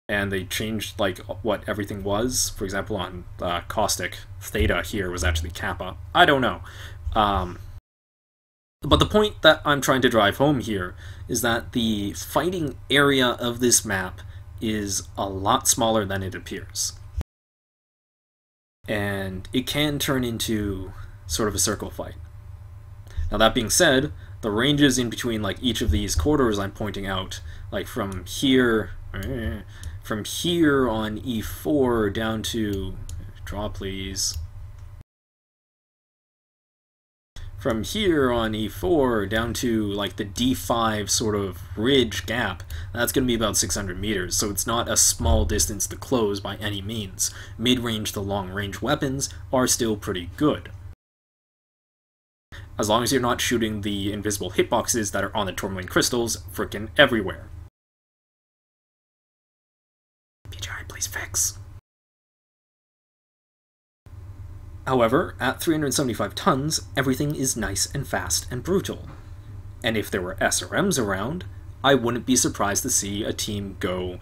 And they changed like what everything was. For example, on Caustic, Theta here was actually Kappa. I don't know. But the point that I'm trying to drive home here is that the fighting area of this map is a lot smaller than it appears. And it can turn into sort of a circle fight. Now that being said, the ranges in between like each of these corridors I'm pointing out, like from here on E4 down to, draw please, from here on E4 down to like the D5 sort of ridge gap, that's going to be about 600 meters, so it's not a small distance to close by any means. Mid-range to long-range weapons are still pretty good, as long as you're not shooting the invisible hitboxes that are on the tourmaline crystals frickin' everywhere. PGI, please fix. However, at 375 tons, everything is nice and fast and brutal. And if there were SRMs around, I wouldn't be surprised to see a team go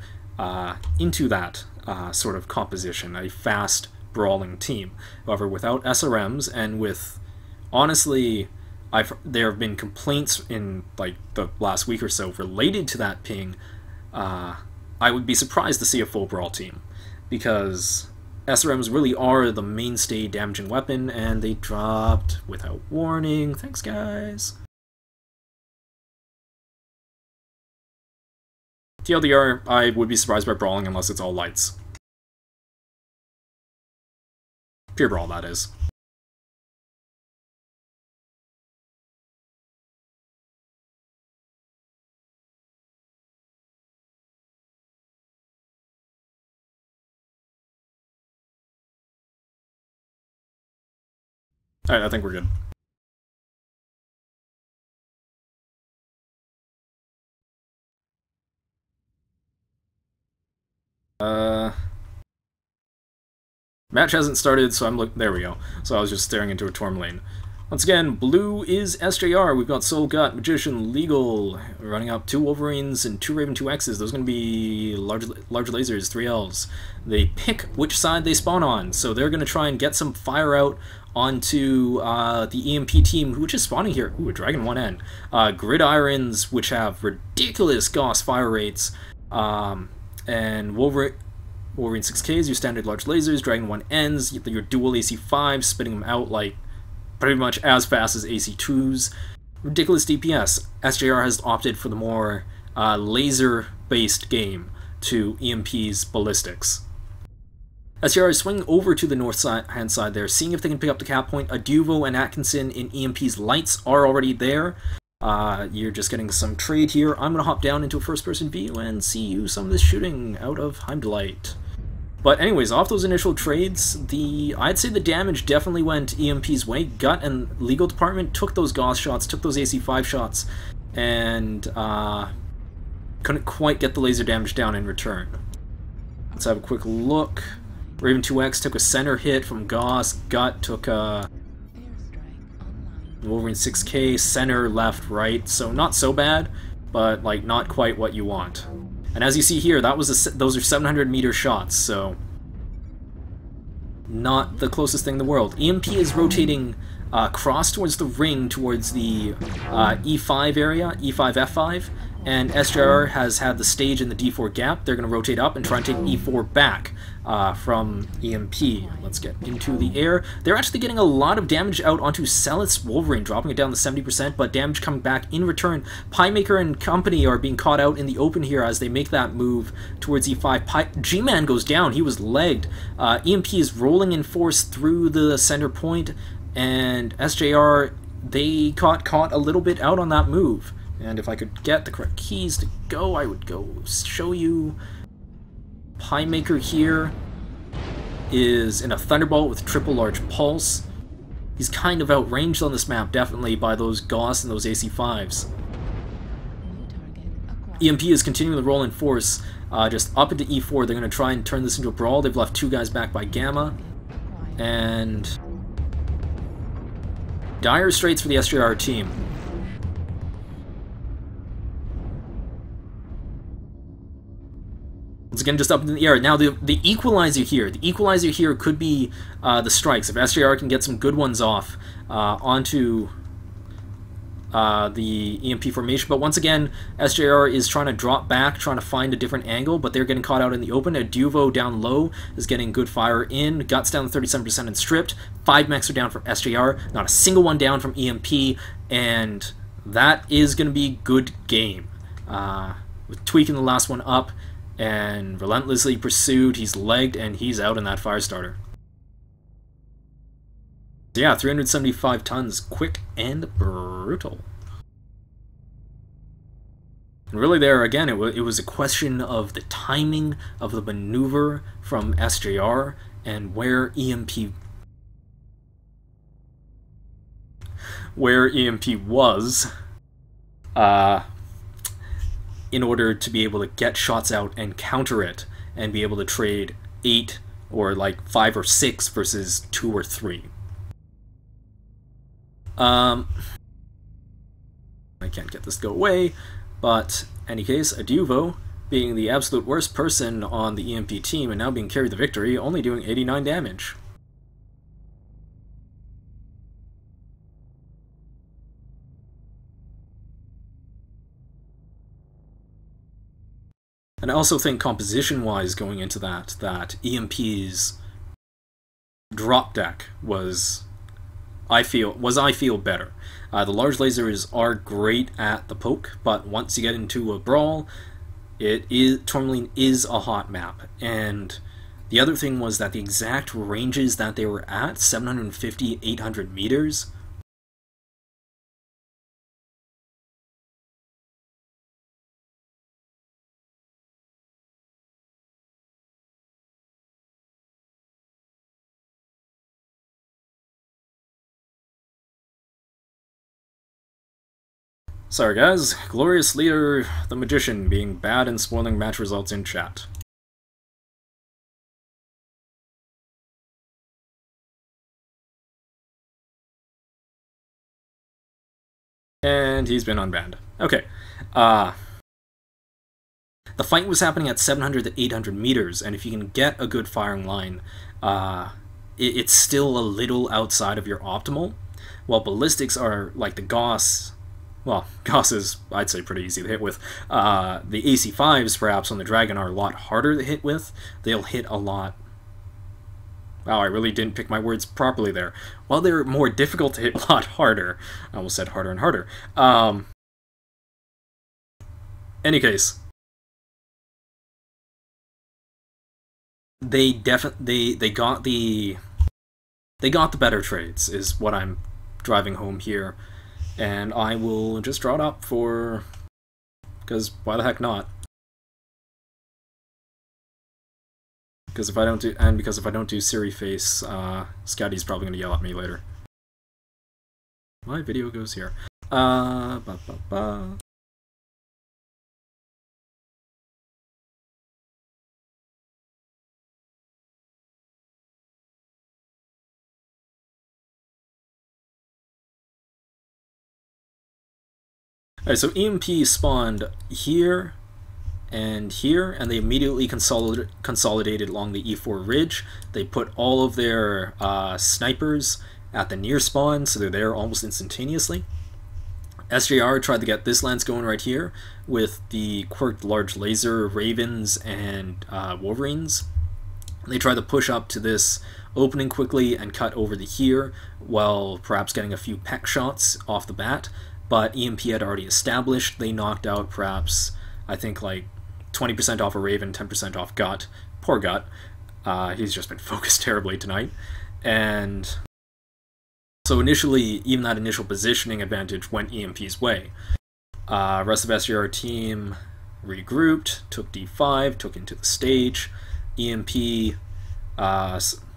into that sort of composition, a fast, brawling team. However, without SRMs, and with, honestly, there have been complaints in like the last week or so related to that ping I would be surprised to see a full Brawl team, because SRMs really are the mainstay damaging weapon, and they dropped without warning. Thanks, guys. TLDR, I would be surprised by brawling unless it's all lights. Pure Brawl, that is. Alright, I think we're good. Match hasn't started, so there we go. So I was just staring into a Torm lane. Once again, blue is SJR. We've got Soul Gut, Magician, Legal, running up 2 Wolverines and 2 Raven, 2 X's. Those are going to be large lasers, 3 Ls. They pick which side they spawn on, so they're going to try and get some fire out onto the EMP team, which is spawning here. Ooh, a Dragon 1N. Gridirons, which have ridiculous Gauss fire rates, and Wolverine 6Ks, your standard large lasers, Dragon 1Ns, your dual AC5s, spitting them out like pretty much as fast as AC2s. Ridiculous DPS. SJR has opted for the more laser-based game to EMP's ballistics. SJR is swinging over to the north-hand side there, seeing if they can pick up the cap point. Aduvo and Atkinson in EMP's lights are already there. You're just getting some trade here. I'm going to hop down into a first-person view and see you some of this shooting out of Heimdallite. But anyways, off those initial trades, I'd say the damage definitely went EMP's way. Gut and Legal Department took those Gauss shots, took those AC5 shots, and couldn't quite get the laser damage down in return. Let's have a quick look. Raven 2X took a center hit from Gauss. Gut took a Wolverine 6K, center, left, right. So not so bad, but like not quite what you want. And as you see here, those are 700-meter shots, so not the closest thing in the world. EMP is rotating cross towards the ring, towards the E5 area, E5, F5, and SJR has had the stage in the D4 gap. They're going to rotate up and try and take E4 back from EMP. Let's get into the air. They're actually getting a lot of damage out onto Selith's Wolverine, dropping it down to 70%, but damage coming back in return. Piemaker and company are being caught out in the open here as they make that move towards E5. G-Man goes down. He was legged. EMP is rolling in force through the center point, and SJR, they got caught a little bit out on that move. And if I could get the correct keys to go, I would go show you. Piemaker here is in a Thunderbolt with triple large pulse. He's kind of outranged on this map, definitely, by those Gauss and those AC5s. EMP is continuing to roll in force, just up into E4. They're going to try and turn this into a brawl. They've left 2 guys back by Gamma. And dire straits for the SJR team. Once again, just up in the air. Now, the equalizer here could be the strikes. If SJR can get some good ones off onto the EMP formation. But once again, SJR is trying to drop back, trying to find a different angle, but they're getting caught out in the open. Aduvo down low is getting good fire in. Guts down to 37% and stripped. 5 mechs are down from SJR. Not a single one down from EMP, and that is going to be good game. With tweaking the last one up, and relentlessly pursued, he's legged, and he's out in that Firestarter. So yeah, 375 tons, quick and brutal. And really there, again, it was a question of the timing of the maneuver from SJR and where EMP was, in order to be able to get shots out and counter it, and be able to trade 8 or like 5 or 6 versus 2 or 3. I can't get this to go away, but in any case, Aduvo, being the absolute worst person on the EMP team and now being carried the victory, only doing 89 damage. And I also think composition-wise going into that EMP's drop deck was, I feel better. The large lasers are great at the poke, but once you get into a brawl, Tourmaline is a hot map. And the other thing was that the exact ranges that they were at, 750, 800 meters, sorry guys, Glorious Leader the Magician being bad and spoiling match results in chat. And he's been unbanned. Okay. The fight was happening at 700 to 800 meters, and if you can get a good firing line, it's still a little outside of your optimal. While ballistics are like the Gauss. Well, Gauss is, I'd say, pretty easy to hit with. The AC5s, perhaps, on the Dragon are a lot harder to hit with. They'll hit a lot... Wow, I really didn't pick my words properly there. While they're more difficult to hit, a lot harder. I almost said harder and harder. Any case. They got the better trades, is what I'm driving home here. And I will just draw it up for... because why the heck not? Because if I don't do Siri face, Scotty's probably gonna yell at me later. My video goes here. Alright, so EMP spawned here and here, and they immediately consolidated along the E4 ridge. They put all of their snipers at the near spawn, so they're there almost instantaneously. SJR tried to get this lance going right here with the quirked large laser Ravens and Wolverines. They tried to push up to this opening quickly and cut over to here, while perhaps getting a few peck shots off the bat. But EMP had already established. They knocked out perhaps, I think, like 20% off a Raven, 10% off Gut. Poor Gut. He's just been focused terribly tonight. And so initially, even that initial positioning advantage went EMP's way. Rest of SJR team regrouped, took D5, took into the stage. EMP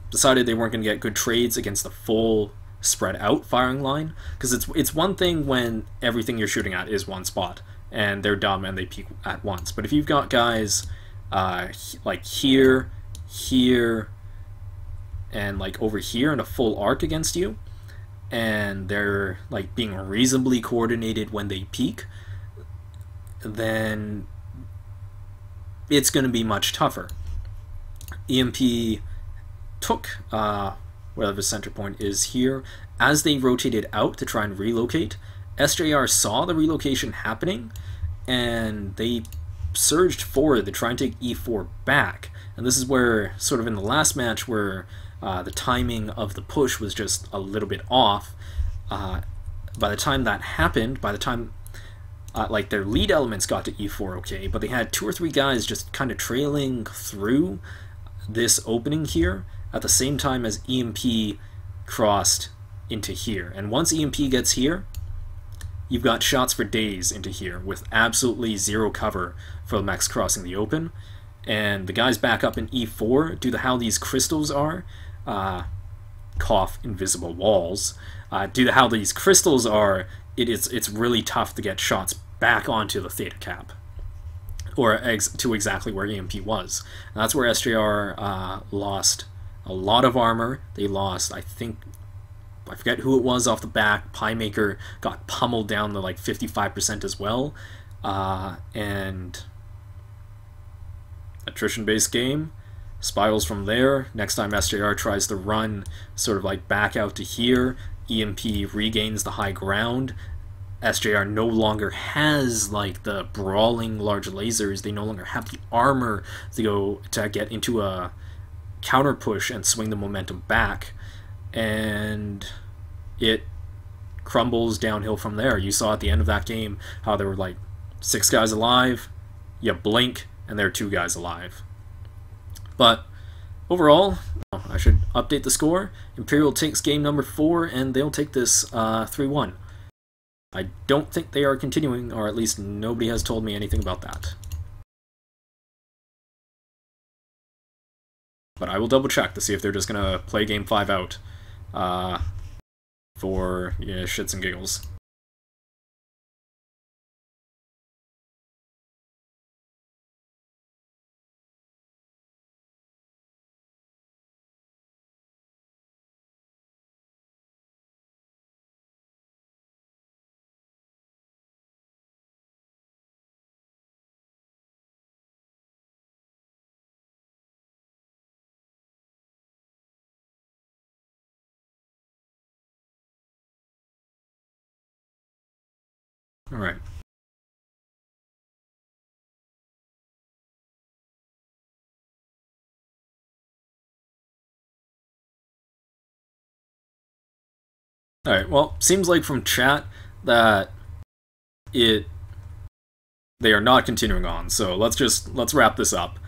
decided they weren't going to get good trades against the full spread out firing line, because it's one thing when everything you're shooting at is one spot and they're dumb and they peek at once, but if you've got guys like here, and like over here in a full arc against you, and they're like being reasonably coordinated when they peek, then it's going to be much tougher. EMP took whatever the center point is here. As they rotated out to try and relocate, SJR saw the relocation happening, and they surged forward to try and take E4 back. And this is where, sort of in the last match, where the timing of the push was just a little bit off. By the time that happened, by the time like their lead elements got to E4 okay, but they had 2 or 3 guys just kind of trailing through this opening here at the same time as EMP crossed into here. And once EMP gets here, you've got shots for days into here with absolutely zero cover for the mechs crossing the open. And the guys back up in E4, due to how these crystals are, cough invisible walls, due to how these crystals are, it's really tough to get shots back onto the theta cap, or to exactly where EMP was. And that's where SJR lost a lot of armor. They lost, I forget who it was off the back. Piemaker got pummeled down to like 55% as well. And attrition-based game spirals from there. Next time SJR tries to run sort of like back out to here, EMP regains the high ground, SJR no longer has like the brawling large lasers. They no longer have the armor to go to get into a counter push and swing the momentum back, and it crumbles downhill from there. You saw at the end of that game how there were like 6 guys alive, you blink, and there are 2 guys alive. But overall, I should update the score. Imperial takes game number 4, and they'll take this 3-1. I don't think they are continuing, or at least nobody has told me anything about that. But I will double check to see if they're just going to play game 5 out for shits and giggles. Alright. Alright, well, seems like from chat that they are not continuing on, so let's wrap this up.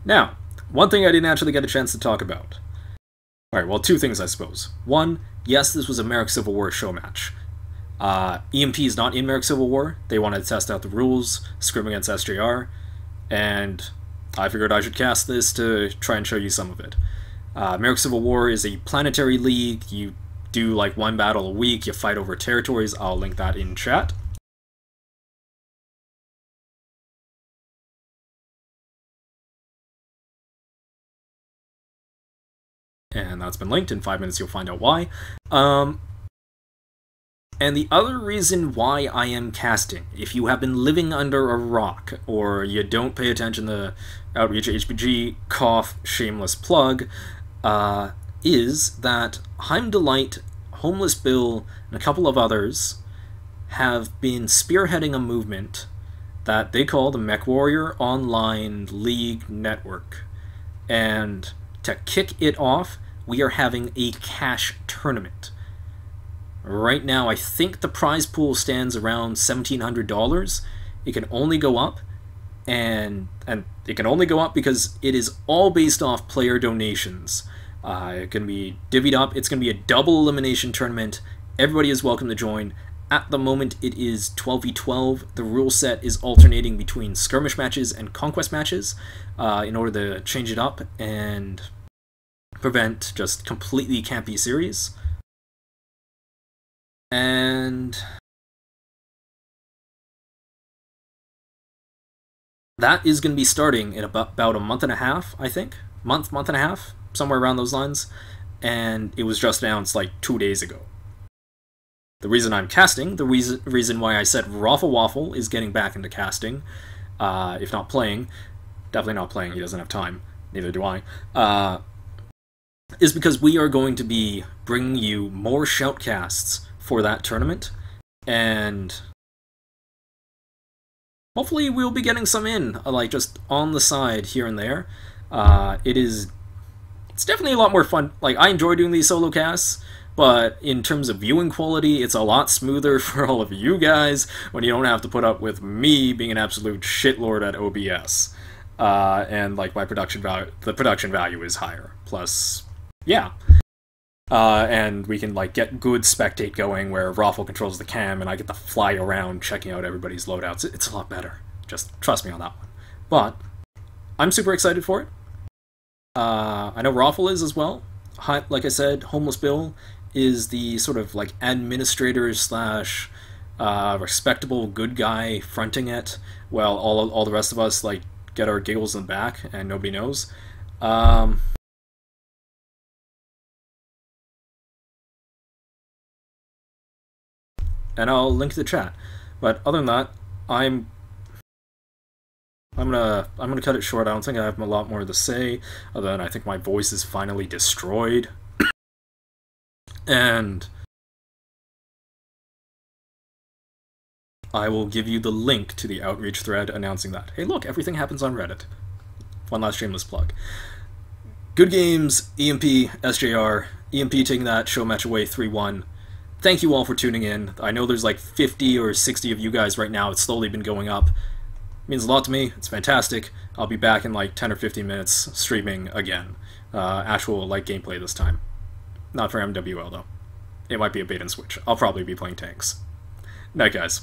Now, one thing I didn't actually get a chance to talk about. Alright, well, 2 things, I suppose. One, yes, this was a Merrick Civil War show match. EMP is not in Merrick Civil War. They wanted to test out the rules, scrim against SJR, and I figured I should cast this to try and show you some of it. Merrick Civil War is a planetary league. You do like 1 battle a week, you fight over territories. I'll link that in chat. And that's been linked. In 5 minutes you'll find out why. And the other reason why I am casting, if you have been living under a rock, or you don't pay attention to Outreach HPG, cough, shameless plug, is that Heimdelight, Homeless Bill, and a couple of others have been spearheading a movement that they call the MechWarrior Online League Network. And to kick it off, we are having a cash tournament. Right now, I think the prize pool stands around $1,700. It can only go up, and it can only go up because it is all based off player donations. It can be divvied up. It's going to be a double elimination tournament. Everybody is welcome to join. At the moment, it is 12v12. The rule set is alternating between skirmish matches and conquest matches in order to change it up and prevent just completely campy series. And that is going to be starting in about a month and a half, I think. Month and a half, somewhere around those lines. And it was just announced like 2 days ago. The reason I'm casting, the reason why I said Raffle Waffle is getting back into casting, if not playing, definitely not playing, he doesn't have time, neither do I, is because we are going to be bringing you more shoutcasts for that tournament, and hopefully we'll be getting some in, like just on the side here and there. It's definitely a lot more fun. Like, I enjoy doing these solo casts, but in terms of viewing quality, it's a lot smoother for all of you guys when you don't have to put up with me being an absolute shitlord at OBS. And like my production value, the production value is higher. Plus, yeah. And we can like get good spectate going where Raffle controls the cam and I get to fly around checking out everybody's loadouts. It's a lot better. Just trust me on that one. But I'm super excited for it. I know Raffle is as well. Like I said, Homeless Bill is the sort of like administrator slash respectable good guy fronting it, while all the rest of us like get our giggles in the back and nobody knows. And I'll link to the chat. But other than that, I'm I'm gonna cut it short. I don't think I have a lot more to say, other than I think my voice is finally destroyed. And I will give you the link to the outreach thread announcing that. Hey look, everything happens on Reddit. One last shameless plug. Good games, EMP, SJR, EMP taking that show match away 3-1. Thank you all for tuning in. I know there's like 50 or 60 of you guys right now. It's slowly been going up. It means a lot to me. It's fantastic. I'll be back in like 10 or 15 minutes streaming again. Actual like gameplay this time. Not for MWL though. It might be a bait and switch. I'll probably be playing tanks. Night guys.